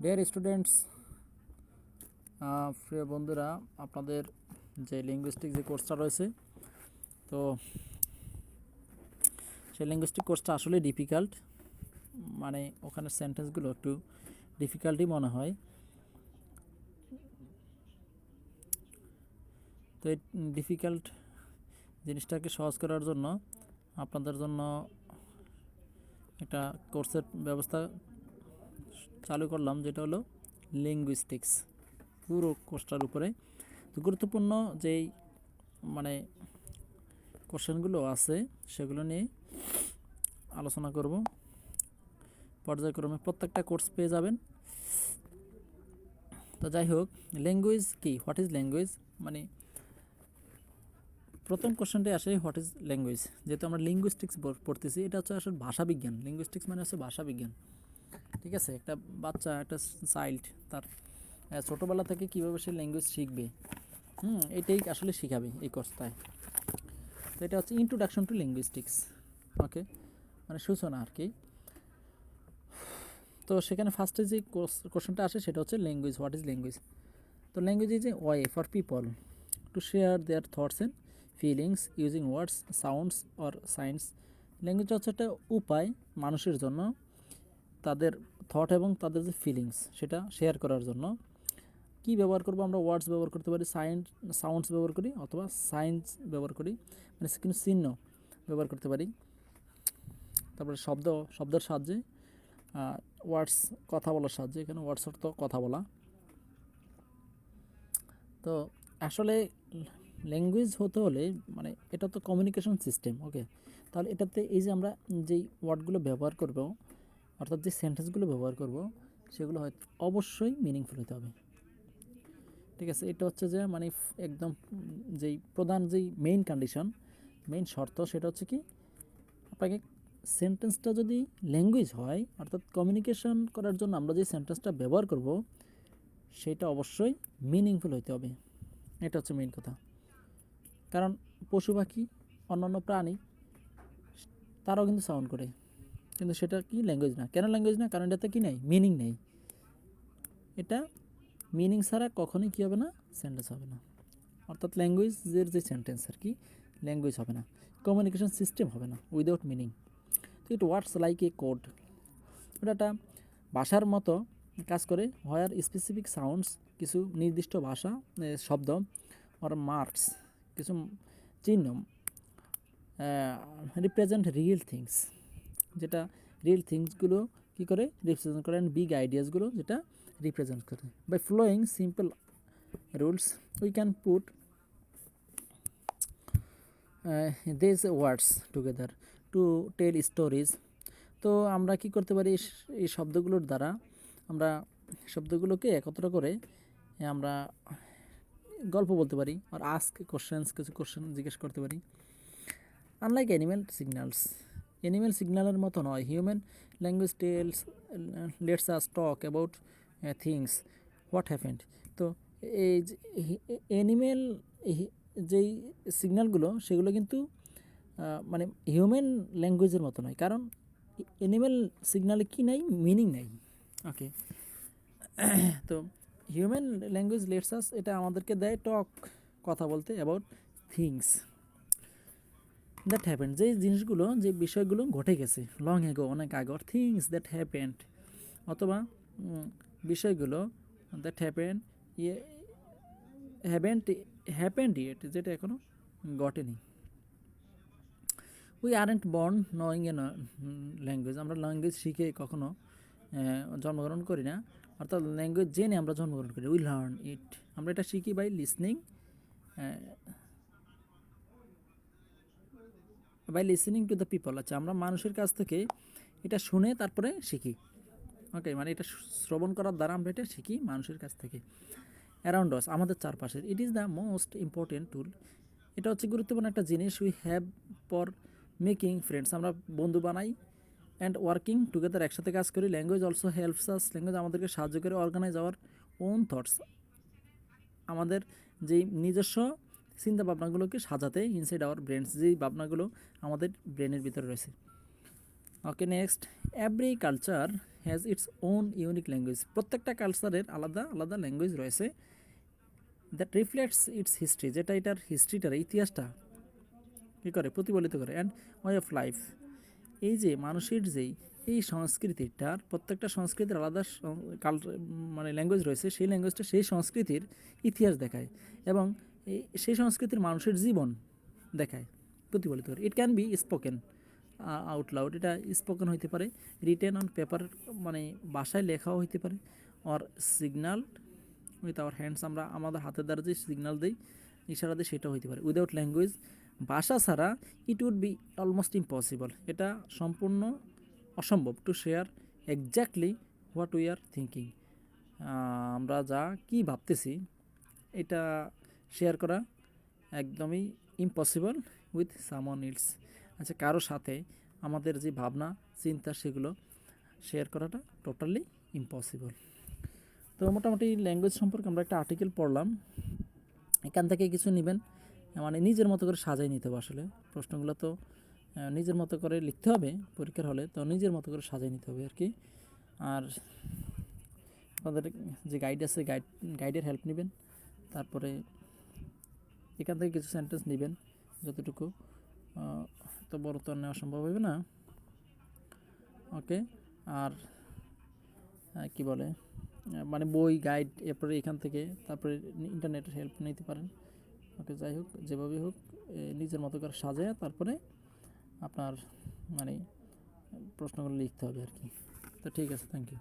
Dear students, প্রিয় বন্ধুরা, আপনাদের যে লিঙ্গুইস্টিক যে কোর্সটা রয়েছে, তো সেই লিঙ্গুইস্টিক কোর্সটা আসলে ডিফিকাল্ট, মানে ওখানে সেন্টেন্সগুলো একটু ডিফিকাল্টই মনে হয়। তো এই ডিফিকাল্ট জিনিসটাকে সহজ করার জন্য আপনাদের জন্য একটা কোর্সের ব্যবস্থা চালু করলাম, যেটা হলো লিঙ্গুইস্টিক্স। পুরো কোর্সটার উপরে তো গুরুত্বপূর্ণ যেই মানে কোশ্চেনগুলো আছে সেগুলো নিয়ে আলোচনা করব পর্যায়ক্রমে। প্রত্যেকটা কোর্স পেয়ে যাবেন। তো যাই হোক, ল্যাঙ্গুয়েজ কি, হোয়াট ইজ ল্যাঙ্গুয়েজ, মানে প্রথম কোশ্চেনটাই আসে হোয়াট ইজ ল্যাঙ্গুয়েজ। যেহেতু আমরা লিঙ্গুইস্টিক্স পড়তেছি, এটা হচ্ছে আসলে ভাষাবিজ্ঞান। লিঙ্গুইস্টিক্স মানে হচ্ছে ভাষাবিজ্ঞান, ঠিক আছে। একটা বাচ্চা, একটা চাইল্ড, তার ছোটোবেলা থেকে কীভাবে সে ল্যাঙ্গুয়েজ শিখবে, এটাই আসলে শেখাবে এই কোর্সটায়। তো এটা হচ্ছে ইন্ট্রোডাকশন টু লিঙ্গুইস্টিক্স, ওকে, মানে সূচনা আর কি। তো সেখানে ফার্স্টে যে কোশ্চেনটা আসে সেটা হচ্ছে ল্যাঙ্গুয়েজ, হোয়াট ইজ ল্যাঙ্গুয়েজ। তো language is a way for people to share there thoughts and feelings using words, sounds or science. Language হচ্ছে একটা উপায় মানুষের জন্য তাদের থট এবং তাদের যে ফিলিংস সেটা শেয়ার করার জন্য। কি ব্যবহার করবো আমরা? ওয়ার্ডস ব্যবহার করতে পারি, সাউন্ডস ব্যবহার করি, অথবা সাইন্স ব্যবহার করি, মানে কিন্তু চিহ্ন ব্যবহার করতে পারি। তারপরে শব্দের সাহায্যে, ওয়ার্ডস কথা বলার সাহায্যে। এখানে ওয়ার্ডস অর্থ কথা বলা। তো আসলে ল্যাঙ্গুয়েজ হতে হলে মানে এটা তো কমিউনিকেশন সিস্টেম, ওকে। তাহলে এটাতে এই যে আমরা যেই ওয়ার্ডগুলো ব্যবহার করব, অর্থাৎ যে সেন্টেন্সগুলো ব্যবহার করব, সেগুলো হয়তো অবশ্যই মিনিংফুল হতে হবে, ঠিক আছে। এটা হচ্ছে যে মানে একদম যেই প্রধান যেই মেইন কন্ডিশন, মেইন শর্ত, সেটা হচ্ছে কি, আপনাকে সেন্টেন্সটা যদি ল্যাঙ্গুয়েজ হয়, অর্থাৎ কমিউনিকেশন করার জন্য আমরা যে সেন্টেন্সটা ব্যবহার করব সেটা অবশ্যই মিনিংফুল হইতে হবে। এটা হচ্ছে মেইন কথা। কারণ পশু পাখি, অন্যান্য প্রাণী, তারাও কিন্তু সাউন্ড করে, কিন্তু সেটা কি ল্যাঙ্গুয়েজ না। কেন ল্যাঙ্গুয়েজ না? কারণ এটাতে কি নেই, মিনিং নেই। এটা মিনিং ছাড়া কখনোই কী হবে না, সেন্টেন্স হবে না। অর্থাৎ ল্যাঙ্গুয়েজের যে সেন্টেন্স আর কি, ল্যাঙ্গুয়েজ হবে না, কমিউনিকেশন সিস্টেম হবে না উইদাউট মিনিং। তো it works like a code. ওটা একটা ভাষার মতো কাজ করে। হোয়ার স্পেসিফিক সাউন্ডস, কিছু নির্দিষ্ট ভাষা শব্দ, আর মার্কস, কিছু চিহ্ন, রিপ্রেজেন্ট রিয়েল থিংস, যেটা রিয়েল থিংসগুলো কী করে রিপ্রেজেন্ট করে, অ্যান্ড বিগ আইডিয়াসগুলো যেটা রিপ্রেজেন্ট করে। By flowing simple rules we can put this words together to tell stories. তো আমরা কি করতে পারি, এই শব্দগুলোর দ্বারা আমরা শব্দগুলোকে একত্র করে আমরা গল্প বলতে পারি, আর আস্ক কোশ্চেন্স, কিছু কোশ্চেন জিজ্ঞেস করতে পারি। আনলাইক অ্যানিম্যাল সিগন্যালস, অ্যানিম্যাল সিগন্যালের মতো নয়, human language let's us talk about things what happened. তো এই অ্যানিম্যাল যেই সিগন্যালগুলো, সেগুলো কিন্তু মানে হিউম্যান ল্যাঙ্গুয়েজের মতো নয়। কারণ অ্যানিম্যাল সিগন্যালে কি নাই, মিনিং নাই, ওকে। তো হিউম্যান ল্যাঙ্গুয়েজ লেটস আস, এটা আমাদেরকে দেয় টক, কথা বলতে, অ্যাবাউট থিংস দ্যাট হ্যাপেন্ড, যে জিনিসগুলো, যে বিষয়গুলো ঘটে গেছে লং এগো, অনেক আগে, অর থিংস দ্যাট হ্যাপেন্ড, অথবা বিষয়গুলো দ্যাট হ্যাপেন্ড ইয়েট, যেটা এখনও ঘটেনি। We aren't born knowing A language, আমরা ল্যাঙ্গুয়েজ শিখে কখনো জন্মগ্রহণ করি না, অর্থাৎ ল্যাঙ্গুয়েজ জেনে আমরা জন্মগ্রহণ করি। উই লার্ন ইট, আমরা এটা শিখি by listening to the people. আচ্ছা, আমরা মানুষের কাছ থেকে এটা শুনে তারপরে শিখি, ওকে, মানে এটা শ্রবণ করার দ্বারা আমরা এটা শিখি মানুষের কাছ থেকে। অ্যারাউন্ড আস, আমাদের চারপাশের। It is the most important tool, এটা হচ্ছে গুরুত্বপূর্ণ একটা জিনিস। We have for making friends, আমরা বন্ধু বানাই, অ্যান্ড ওয়ার্কিং টুগেদার, একসাথে কাজ করি। Language also helps us, language আমাদেরকে সাহায্য করে অর্গানাইজ আওয়ার ওন থটস, আমাদের যেই নিজস্ব চিন্তা ভাবনাগুলোকে সাজাতে, ইনসাইড আওয়ার ব্রেনস, যেই ভাবনাগুলো আমাদের ব্রেনের ভিতরে রয়েছে। Okay, next, every culture has its own unique language, প্রত্যেকটা কালচারের আলাদা আলাদা ল্যাঙ্গুয়েজ রয়েছে, দ্যাট রিফ্লেক্টস ইটস হিস্ট্রি, যেটা এটার হিস্ট্রিটার ইতিহাসটা কী করে প্রতিফলিত করে, অ্যান্ড ওয়ে অফ লাইফ, এই যে মানুষের যেই এই সংস্কৃতিটার প্রত্যেকটা সংস্কৃতির আলাদা মানে ল্যাঙ্গুয়েজ রয়েছে, সেই ল্যাঙ্গুয়েজটা সেই সংস্কৃতির ইতিহাস দেখায় এবং সেই সংস্কৃতির মানুষের জীবন দেখায়, প্রতিফলিত করে। It can be spoken out loud, এটা স্পোকেন হইতে পারে, রিটেন অন পেপার মানে ভাষায় লেখাও হইতে পারে, or signal with our hands, আমরা আমাদের হাতের দ্বারা যে সিগনাল দিই, ইশারা দিই, সেটাও হইতে পারে। উইদাউট ল্যাঙ্গুয়েজ, ভাষা ছাড়া it would be almost impossible, এটা সম্পূর্ণ অসম্ভব, to share exactly what we are thinking, আমরা যা কি ভাবতেছি এটা শেয়ার করা একদমই ইম্পসিবল উইথ সামওয়ান এলস। আচ্ছা, কারো সাথে আমাদের যে ভাবনা চিন্তা সেগুলো শেয়ার করাটা টোটালি ইম্পসিবল। তো মোটামুটি ল্যাঙ্গুয়েজ সম্পর্কে আমরা একটা আর্টিকেল পড়লাম, এখান থেকে কিছু নেবেন, মানে নিজের মতো করে সাজাই নিতে হবে। আসলে প্রশ্নগুলো তো নিজের মতো করে লিখতে হবে পরীক্ষার হলে, তো নিজের মতো করে সাজাই নিতে হবে আর কি। আর আপনাদের যে গাইড আছে গাইডের হেল্প নেবেন, তারপরে এখান থেকে কিছু সেন্টেন্স নেবেন যতটুকু, তো বড় তো নেওয়া সম্ভব হবে না। ওকে, আর কি বলে মানে বই গাইড, এরপরে এখান থেকে তারপরে ইন্টারনেটের হেল্প নিতে পারেন। ওকে, যাই হোক যেভাবে হোক নিজের মতো করে সাজায় তারপরে আপনার মানে প্রশ্নগুলো লিখতে হবে আর কি। তো ঠিক আছে, থ্যাংক ইউ।